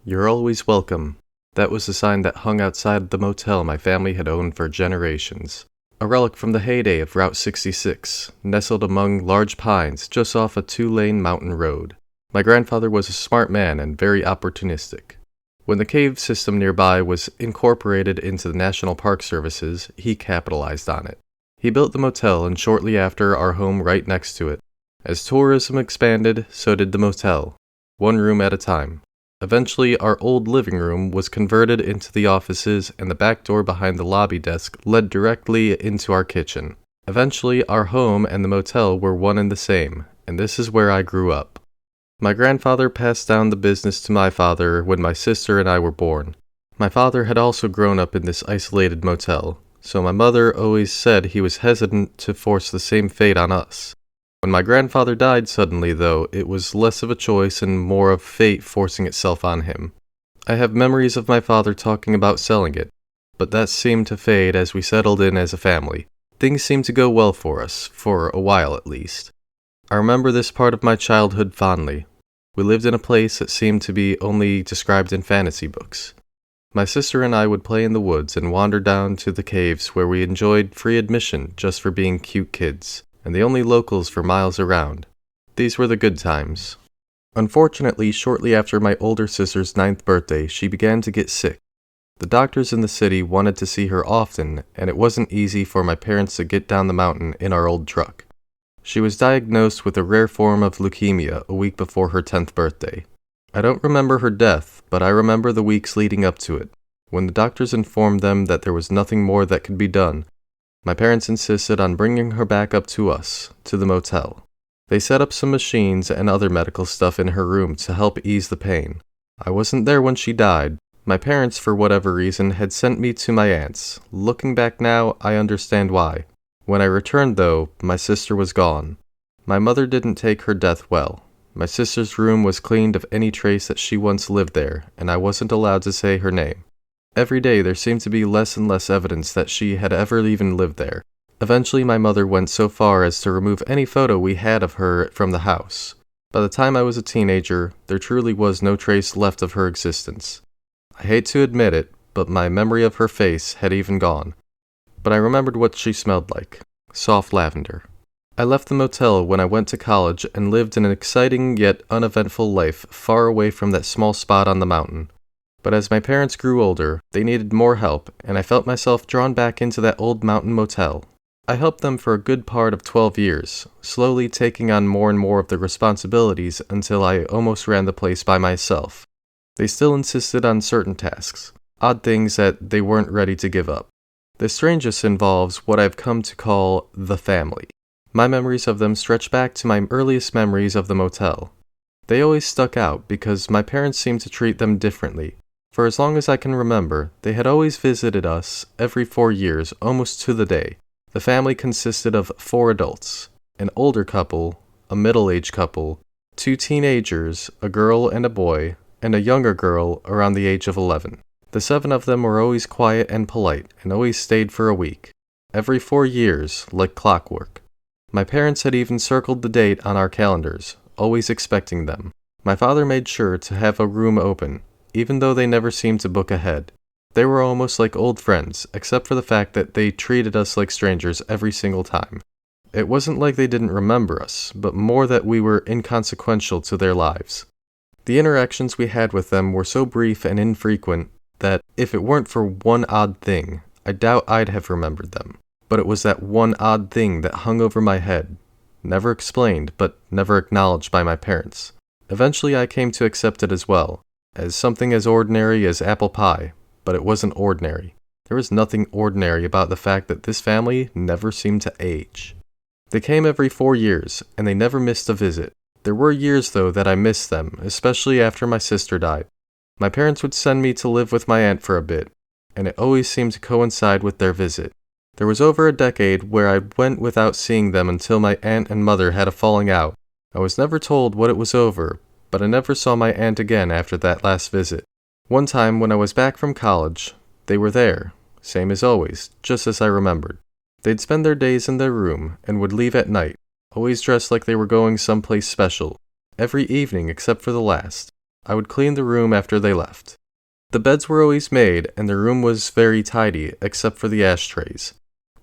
You're always welcome. That was a sign that hung outside the motel my family had owned for generations. A relic from the heyday of Route 66, nestled among large pines just off a two-lane mountain road. My grandfather was a smart man and very opportunistic. When the cave system nearby was incorporated into the National Park Services, he capitalized on it. He built the motel and shortly after our home right next to it. As tourism expanded, so did the motel, one room at a time. Eventually, our old living room was converted into the offices and the back door behind the lobby desk led directly into our kitchen. Eventually, our home and the motel were one and the same, and this is where I grew up. My grandfather passed down the business to my father when my sister and I were born. My father had also grown up in this isolated motel, so my mother always said he was hesitant to force the same fate on us. When my grandfather died suddenly, though, it was less of a choice and more of fate forcing itself on him. I have memories of my father talking about selling it, but that seemed to fade as we settled in as a family. Things seemed to go well for us, for a while at least. I remember this part of my childhood fondly. We lived in a place that seemed to be only described in fantasy books. My sister and I would play in the woods and wander down to the caves where we enjoyed free admission just for being cute kids, and the only locals for miles around. These were the good times. Unfortunately, shortly after my older sister's 9th birthday, she began to get sick. The doctors in the city wanted to see her often, and it wasn't easy for my parents to get down the mountain in our old truck. She was diagnosed with a rare form of leukemia a week before her 10th birthday. I don't remember her death, but I remember the weeks leading up to it. When the doctors informed them that there was nothing more that could be done, my parents insisted on bringing her back up to us, to the motel. They set up some machines and other medical stuff in her room to help ease the pain. I wasn't there when she died. My parents, for whatever reason, had sent me to my aunt's. Looking back now, I understand why. When I returned, though, my sister was gone. My mother didn't take her death well. My sister's room was cleaned of any trace that she once lived there, and I wasn't allowed to say her name. Every day there seemed to be less and less evidence that she had ever even lived there. Eventually my mother went so far as to remove any photo we had of her from the house. By the time I was a teenager, there truly was no trace left of her existence. I hate to admit it, but my memory of her face had even gone. But I remembered what she smelled like. Soft lavender. I left the motel when I went to college and lived an exciting yet uneventful life far away from that small spot on the mountain. But as my parents grew older, they needed more help, and I felt myself drawn back into that old mountain motel. I helped them for a good part of 12 years, slowly taking on more and more of the responsibilities until I almost ran the place by myself. They still insisted on certain tasks, odd things that they weren't ready to give up. The strangest involves what I've come to call the family. My memories of them stretch back to my earliest memories of the motel. They always stuck out because my parents seemed to treat them differently. For as long as I can remember, they had always visited us every 4 years, almost to the day. The family consisted of 4 adults, an older couple, a middle-aged couple, 2 teenagers, a girl and a boy, and a younger girl around the age of 11. The 7 of them were always quiet and polite, and always stayed for a week. Every 4 years, like clockwork. My parents had even circled the date on our calendars, always expecting them. My father made sure to have a room open, even though they never seemed to book ahead. They were almost like old friends, except for the fact that they treated us like strangers every single time. It wasn't like they didn't remember us, but more that we were inconsequential to their lives. The interactions we had with them were so brief and infrequent that, if it weren't for one odd thing, I doubt I'd have remembered them. But it was that one odd thing that hung over my head, never explained, but never acknowledged by my parents. Eventually I came to accept it as well, as something as ordinary as apple pie, but it wasn't ordinary. There was nothing ordinary about the fact that this family never seemed to age. They came every 4 years, and they never missed a visit. There were years, though, that I missed them, especially after my sister died. My parents would send me to live with my aunt for a bit, and it always seemed to coincide with their visit. There was over a decade where I went without seeing them until my aunt and mother had a falling out. I was never told what it was over, but I never saw my aunt again after that last visit. One time when I was back from college, they were there, same as always, just as I remembered. They'd spend their days in their room and would leave at night, always dressed like they were going someplace special, every evening except for the last. I would clean the room after they left. The beds were always made, and the room was very tidy, except for the ashtrays.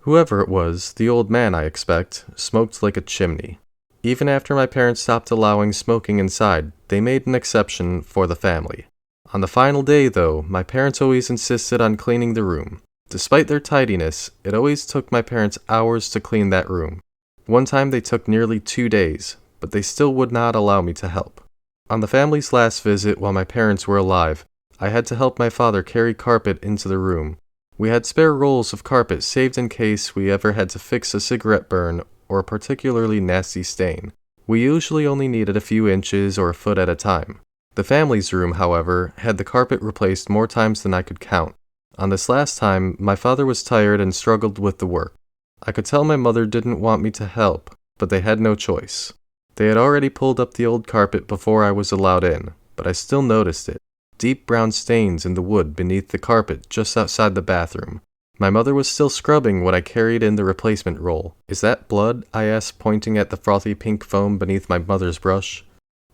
Whoever it was, the old man, I expect, smoked like a chimney. Even after my parents stopped allowing smoking inside, they made an exception for the family. On the final day, though, my parents always insisted on cleaning the room. Despite their tidiness, it always took my parents hours to clean that room. One time they took nearly 2 days, but they still would not allow me to help. On the family's last visit while my parents were alive, I had to help my father carry carpet into the room. We had spare rolls of carpet saved in case we ever had to fix a cigarette burn or a particularly nasty stain. We usually only needed a few inches or a foot at a time. The family's room, however, had the carpet replaced more times than I could count. On this last time, my father was tired and struggled with the work. I could tell my mother didn't want me to help, but they had no choice. They had already pulled up the old carpet before I was allowed in, but I still noticed it. Deep brown stains in the wood beneath the carpet just outside the bathroom. My mother was still scrubbing when I carried in the replacement roll. "Is that blood?" I asked, pointing at the frothy pink foam beneath my mother's brush.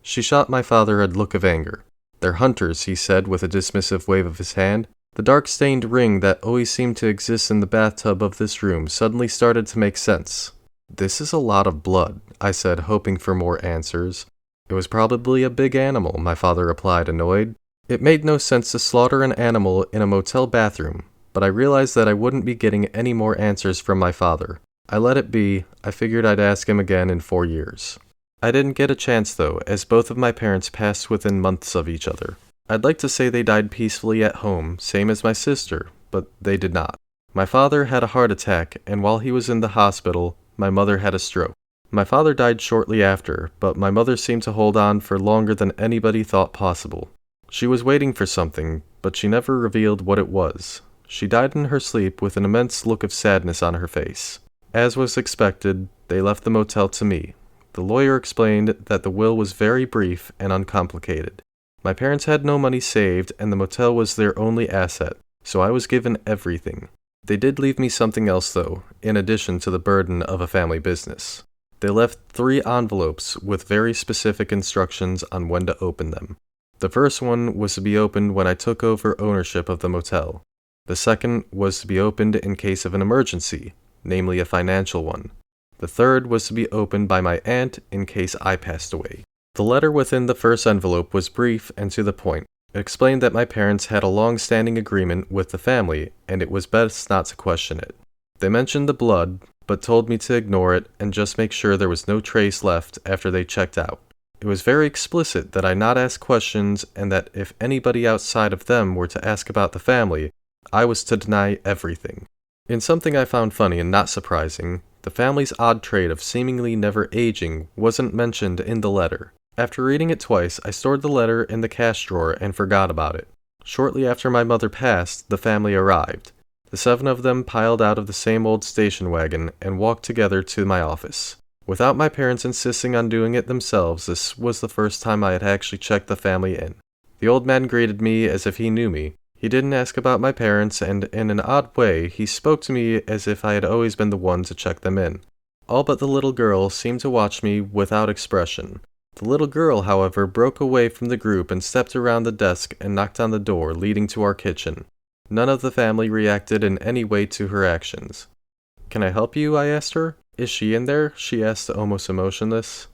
She shot my father a look of anger. "They're hunters," he said with a dismissive wave of his hand. The dark-stained ring that always seemed to exist in the bathtub of this room suddenly started to make sense. "This is a lot of blood," I said, hoping for more answers. "It was probably a big animal," my father replied, annoyed. It made no sense to slaughter an animal in a motel bathroom, but I realized that I wouldn't be getting any more answers from my father. I let it be. I figured I'd ask him again in 4 years. I didn't get a chance though, as both of my parents passed within months of each other. I'd like to say they died peacefully at home, same as my sister, but they did not. My father had a heart attack, and while he was in the hospital, my mother had a stroke. My father died shortly after, but my mother seemed to hold on for longer than anybody thought possible. She was waiting for something, but she never revealed what it was. She died in her sleep with an immense look of sadness on her face. As was expected, they left the motel to me. The lawyer explained that the will was very brief and uncomplicated. My parents had no money saved, and the motel was their only asset, so I was given everything. They did leave me something else, though, in addition to the burden of a family business. They left 3 envelopes with very specific instructions on when to open them. The first one was to be opened when I took over ownership of the motel. The second was to be opened in case of an emergency, namely a financial one. The third was to be opened by my aunt in case I passed away. The letter within the first envelope was brief and to the point. It explained that my parents had a long-standing agreement with the family, and it was best not to question it. They mentioned the blood, but told me to ignore it and just make sure there was no trace left after they checked out. It was very explicit that I not ask questions, and that if anybody outside of them were to ask about the family, I was to deny everything. In something I found funny and not surprising, the family's odd trait of seemingly never aging wasn't mentioned in the letter. After reading it twice, I stored the letter in the cash drawer and forgot about it. Shortly after my mother passed, the family arrived. The 7 of them piled out of the same old station wagon and walked together to my office. Without my parents insisting on doing it themselves, this was the first time I had actually checked the family in. The old man greeted me as if he knew me. He didn't ask about my parents, and in an odd way, he spoke to me as if I had always been the one to check them in. All but the little girl seemed to watch me without expression. The little girl, however, broke away from the group and stepped around the desk and knocked on the door leading to our kitchen. None of the family reacted in any way to her actions. "Can I help you?" I asked her. "Is she in there?" she asked, almost emotionless.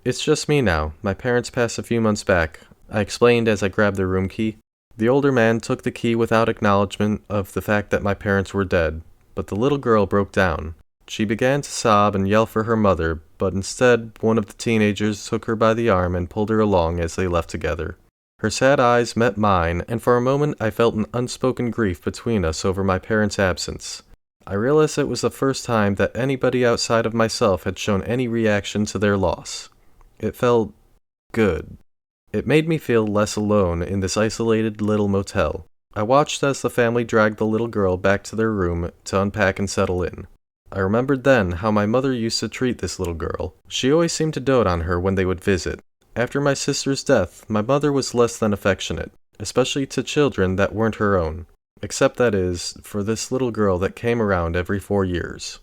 "It's just me now. My parents passed a few months back," I explained as I grabbed the room key. The older man took the key without acknowledgement of the fact that my parents were dead, but the little girl broke down. She began to sob and yell for her mother, but instead, one of the teenagers took her by the arm and pulled her along as they left together. Her sad eyes met mine, and for a moment I felt an unspoken grief between us over my parents' absence. I realized it was the first time that anybody outside of myself had shown any reaction to their loss. It felt good. It made me feel less alone in this isolated little motel. I watched as the family dragged the little girl back to their room to unpack and settle in. I remembered then how my mother used to treat this little girl. She always seemed to dote on her when they would visit. After my sister's death, my mother was less than affectionate, especially to children that weren't her own. Except, that is, for this little girl that came around every 4 years.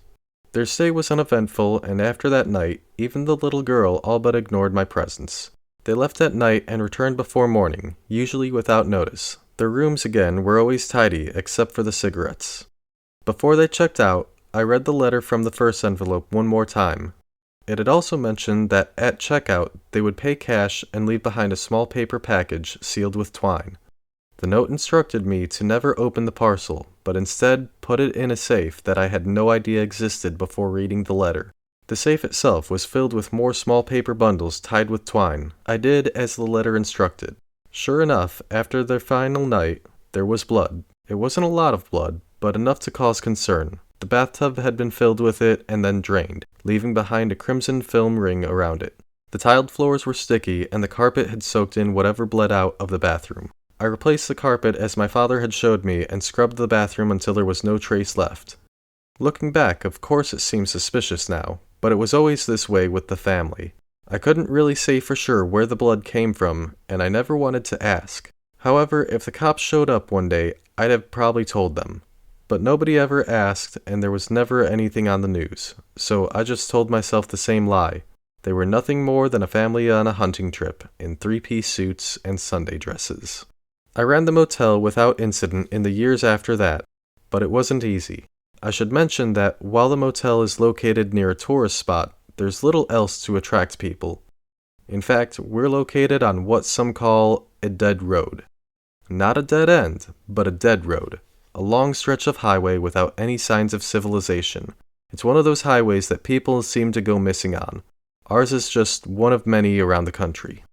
Their stay was uneventful, and after that night, even the little girl all but ignored my presence. They left at night and returned before morning, usually without notice. Their rooms, again, were always tidy, except for the cigarettes. Before they checked out, I read the letter from the first envelope one more time. It had also mentioned that at checkout, they would pay cash and leave behind a small paper package sealed with twine. The note instructed me to never open the parcel, but instead put it in a safe that I had no idea existed before reading the letter. The safe itself was filled with more small paper bundles tied with twine. I did as the letter instructed. Sure enough, after their final night, there was blood. It wasn't a lot of blood, but enough to cause concern. The bathtub had been filled with it and then drained, leaving behind a crimson film ring around it. The tiled floors were sticky, and the carpet had soaked in whatever bled out of the bathroom. I replaced the carpet as my father had showed me and scrubbed the bathroom until there was no trace left. Looking back, of course it seems suspicious now, but it was always this way with the family. I couldn't really say for sure where the blood came from, and I never wanted to ask. However, if the cops showed up one day, I'd have probably told them. But nobody ever asked, and there was never anything on the news, so I just told myself the same lie. They were nothing more than a family on a hunting trip, in three-piece suits and Sunday dresses. I ran the motel without incident in the years after that, but it wasn't easy. I should mention that while the motel is located near a tourist spot, there's little else to attract people. In fact, we're located on what some call a dead road. Not a dead end, but a dead road. A long stretch of highway without any signs of civilization. It's one of those highways that people seem to go missing on. Ours is just one of many around the country.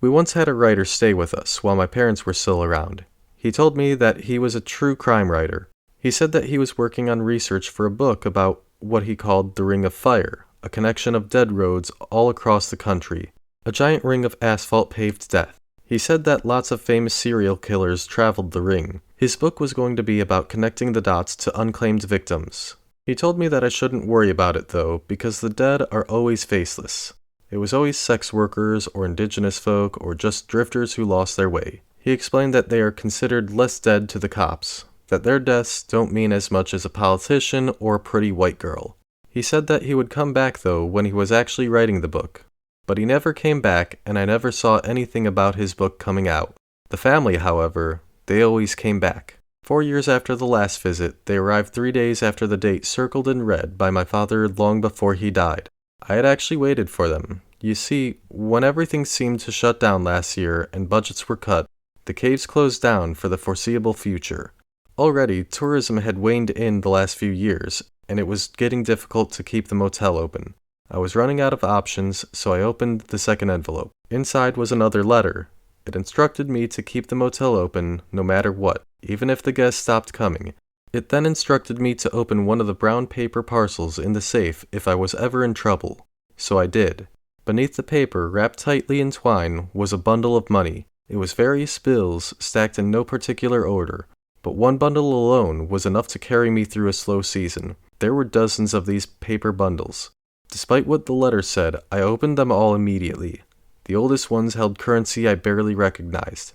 We once had a writer stay with us while my parents were still around. He told me that he was a true crime writer. He said that he was working on research for a book about what he called the Ring of Fire, a connection of dead roads all across the country, a giant ring of asphalt-paved death. He said that lots of famous serial killers traveled the ring. His book was going to be about connecting the dots to unclaimed victims. He told me that I shouldn't worry about it though, because the dead are always faceless. It was always sex workers or indigenous folk or just drifters who lost their way. He explained that they are considered less dead to the cops, that their deaths don't mean as much as a politician or a pretty white girl. He said that he would come back though when he was actually writing the book. But he never came back, and I never saw anything about his book coming out. The family, however, they always came back. 4 years after the last visit, they arrived 3 days after the date circled in red by my father long before he died. I had actually waited for them. You see, when everything seemed to shut down last year and budgets were cut, the caves closed down for the foreseeable future. Already, tourism had waned in the last few years, and it was getting difficult to keep the motel open. I was running out of options, so I opened the second envelope. Inside was another letter. It instructed me to keep the motel open no matter what, even if the guests stopped coming. It then instructed me to open one of the brown paper parcels in the safe if I was ever in trouble. So I did. Beneath the paper, wrapped tightly in twine, was a bundle of money. It was various bills, stacked in no particular order, but one bundle alone was enough to carry me through a slow season. There were dozens of these paper bundles. Despite what the letter said, I opened them all immediately. The oldest ones held currency I barely recognized.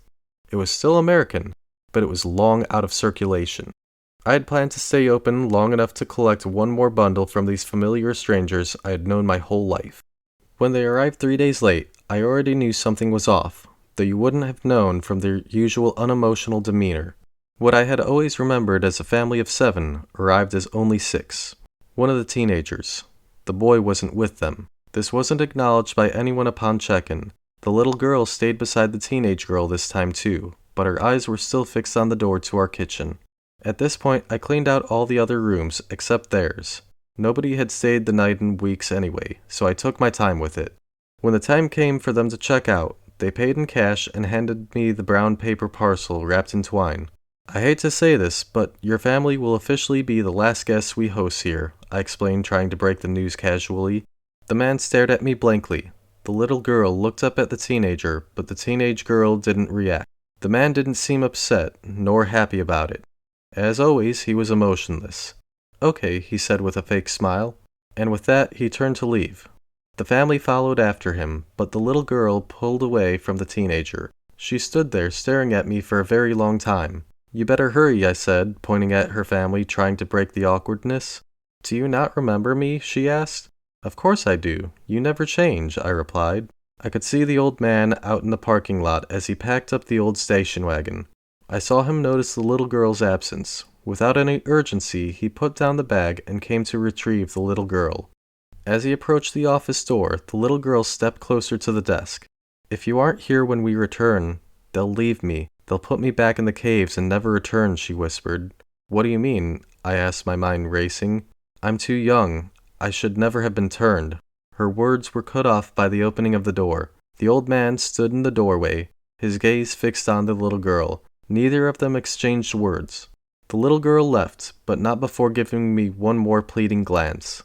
It was still American, but it was long out of circulation. I had planned to stay open long enough to collect one more bundle from these familiar strangers I had known my whole life. When they arrived 3 days late, I already knew something was off, though you wouldn't have known from their usual unemotional demeanor. What I had always remembered as a family of 7 arrived as only 6. One of the teenagers. The boy wasn't with them. This wasn't acknowledged by anyone upon check-in. The little girl stayed beside the teenage girl this time too, but her eyes were still fixed on the door to our kitchen. At this point, I cleaned out all the other rooms except theirs. Nobody had stayed the night in weeks anyway, so I took my time with it. When the time came for them to check out, they paid in cash and handed me the brown paper parcel wrapped in twine. I hate to say this, but your family will officially be the last guests we host here, I explained, trying to break the news casually. The man stared at me blankly. The little girl looked up at the teenager, but the teenage girl didn't react. The man didn't seem upset, nor happy about it. As always, he was emotionless. Okay, he said with a fake smile, and with that he turned to leave. The family followed after him, but the little girl pulled away from the teenager. She stood there staring at me for a very long time. You better hurry, I said, pointing at her family, trying to break the awkwardness. Do you not remember me? She asked. Of course I do. You never change, I replied. I could see the old man out in the parking lot as he packed up the old station wagon. I saw him notice the little girl's absence. Without any urgency, he put down the bag and came to retrieve the little girl. As he approached the office door, the little girl stepped closer to the desk. "If you aren't here when we return, they'll leave me. They'll put me back in the caves and never return," she whispered. "What do you mean?" I asked, my mind racing. "I'm too young. I should never have been turned." Her words were cut off by the opening of the door. The old man stood in the doorway, his gaze fixed on the little girl. Neither of them exchanged words. The little girl left, but not before giving me one more pleading glance.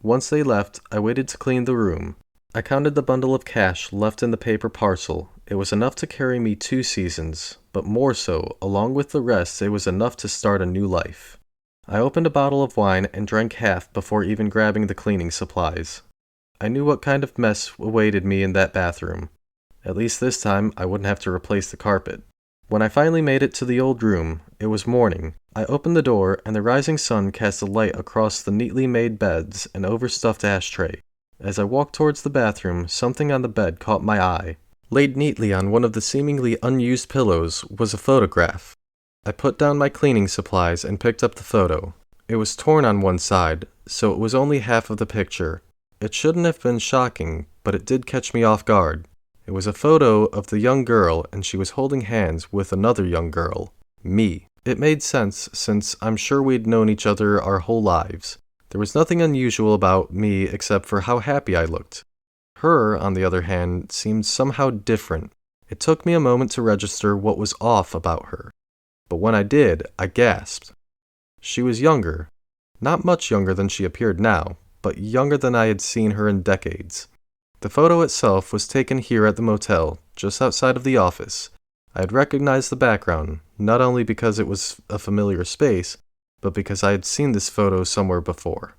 Once they left, I waited to clean the room. I counted the bundle of cash left in the paper parcel. It was enough to carry me 2 seasons, but more so, along with the rest, it was enough to start a new life. I opened a bottle of wine and drank half before even grabbing the cleaning supplies. I knew what kind of mess awaited me in that bathroom. At least this time, I wouldn't have to replace the carpet. When I finally made it to the old room, it was morning. I opened the door, and the rising sun cast a light across the neatly made beds and overstuffed ashtray. As I walked towards the bathroom, something on the bed caught my eye. Laid neatly on one of the seemingly unused pillows was a photograph. I put down my cleaning supplies and picked up the photo. It was torn on one side, so it was only half of the picture. It shouldn't have been shocking, but it did catch me off guard. It was a photo of the young girl, and she was holding hands with another young girl. Me. It made sense, since I'm sure we'd known each other our whole lives. There was nothing unusual about me except for how happy I looked. Her, on the other hand, seemed somehow different. It took me a moment to register what was off about her. But when I did, I gasped. She was younger. Not much younger than she appeared now, but younger than I had seen her in decades. The photo itself was taken here at the motel, just outside of the office. I had recognized the background, not only because it was a familiar space, but because I had seen this photo somewhere before.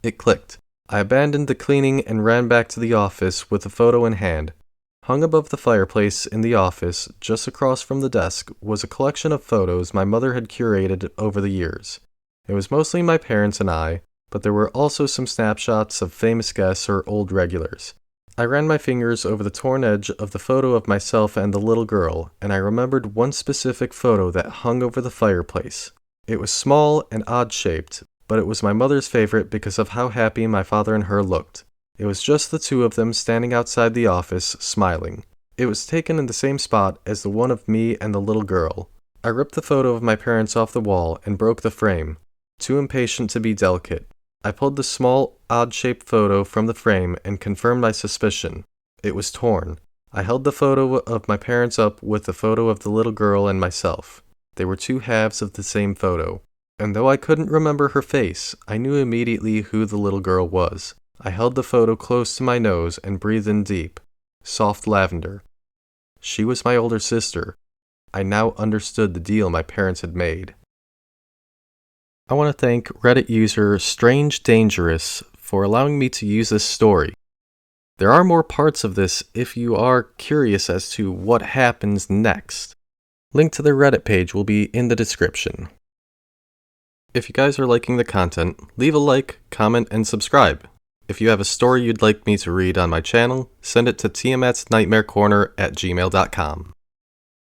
It clicked. I abandoned the cleaning and ran back to the office with the photo in hand. Hung above the fireplace in the office, just across from the desk, was a collection of photos my mother had curated over the years. It was mostly my parents and I, but there were also some snapshots of famous guests or old regulars. I ran my fingers over the torn edge of the photo of myself and the little girl, and I remembered one specific photo that hung over the fireplace. It was small and odd-shaped, but it was my mother's favorite because of how happy my father and her looked. It was just the two of them standing outside the office, smiling. It was taken in the same spot as the one of me and the little girl. I ripped the photo of my parents off the wall and broke the frame, too impatient to be delicate. I pulled the small, odd-shaped photo from the frame and confirmed my suspicion. It was torn. I held the photo of my parents up with the photo of the little girl and myself. They were 2 halves of the same photo. And though I couldn't remember her face, I knew immediately who the little girl was. I held the photo close to my nose and breathed in deep. Soft lavender. She was my older sister. I now understood the deal my parents had made. I want to thank Reddit user Strange Dangerous for allowing me to use this story. There are more parts of this if you are curious as to what happens next. Link to their Reddit page will be in the description. If you guys are liking the content, leave a like, comment, and subscribe. If you have a story you'd like me to read on my channel, send it to tiamatsnightmarecorner@gmail.com.